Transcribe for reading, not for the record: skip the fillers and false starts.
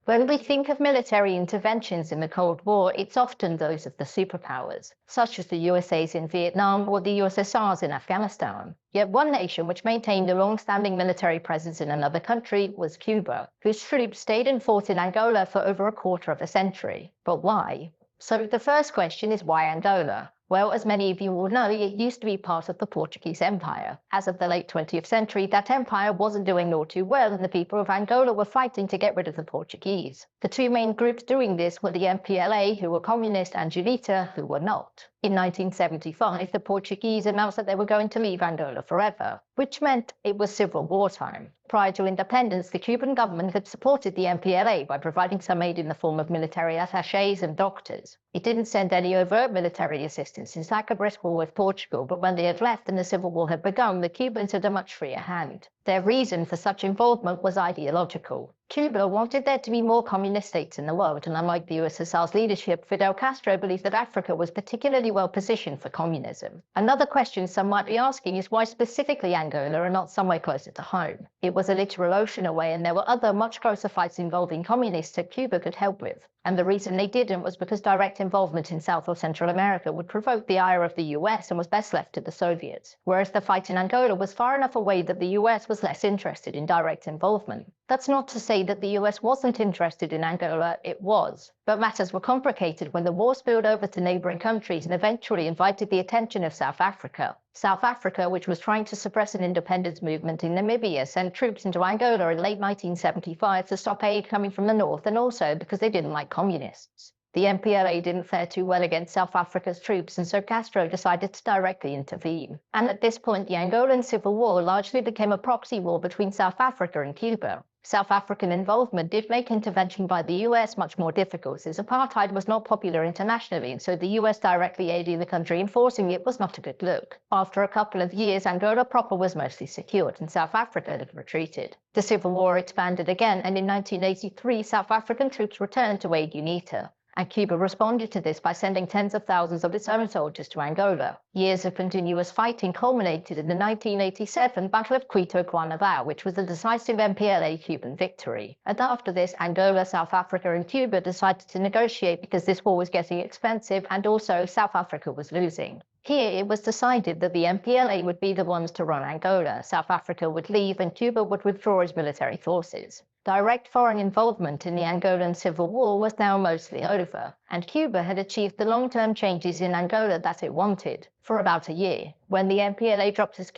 When we think of military interventions in the Cold War, it's often those of the superpowers, such as the USA's in Vietnam or the USSR's in Afghanistan. Yet one nation which maintained a long-standing military presence in another country was Cuba, whose troops stayed and fought in Angola for over a quarter of a century. But why? So the first question is, why Angola? Well, as many of you will know, it used to be part of the Portuguese Empire. As of the late 20th century, that empire wasn't doing all too well, and the people of Angola were fighting to get rid of the Portuguese. The two main groups doing this were the MPLA, who were communist, and UNITA, who were not. In 1975, the Portuguese announced that they were going to leave Angola forever, which meant it was civil war time. Prior to independence, the Cuban government had supported the MPLA by providing some aid in the form of military attachés and doctors. It didn't send any overt military assistance in like a brisk war with Portugal, but when they had left and the civil war had begun, the Cubans had a much freer hand. Their reason for such involvement was ideological. Cuba wanted there to be more communist states in the world, and unlike the USSR's leadership, Fidel Castro believed that Africa was particularly well positioned for communism. Another question some might be asking is why specifically Angola and not somewhere closer to home? It was a literal ocean away, and there were other much closer fights involving communists that Cuba could help with. And the reason they didn't was because direct involvement in South or Central America would provoke the ire of the US and was best left to the Soviets, whereas the fight in Angola was far enough away that the US was less interested in direct involvement. That's not to say that the US wasn't interested in Angola, it was. But matters were complicated when the war spilled over to neighboring countries and eventually invited the attention of South Africa. South Africa, which was trying to suppress an independence movement in Namibia, sent troops into Angola in late 1975 to stop aid coming from the north, and also because they didn't like communists. The MPLA didn't fare too well against South Africa's troops, and so Castro decided to directly intervene. And at this point, the Angolan Civil War largely became a proxy war between South Africa and Cuba. South African involvement did make intervention by the US much more difficult, as apartheid was not popular internationally, and so the US directly aiding the country and forcing it was not a good look. After a couple of years, Angola proper was mostly secured, and South Africa had retreated. The Civil War expanded again, and in 1983, South African troops returned to aid UNITA. And Cuba responded to this by sending tens of thousands of its own soldiers to Angola. Years of continuous fighting culminated in the 1987 Battle of Quito Cuanavao, which was a decisive MPLA-Cuban victory. And after this, Angola, South Africa, and Cuba decided to negotiate because this war was getting expensive, and also South Africa was losing. Here, it was decided that the MPLA would be the ones to run Angola, South Africa would leave, and Cuba would withdraw its military forces. Direct foreign involvement in the Angolan Civil War was now mostly over, and Cuba had achieved the long-term changes in Angola that it wanted for about a year, when the MPLA dropped its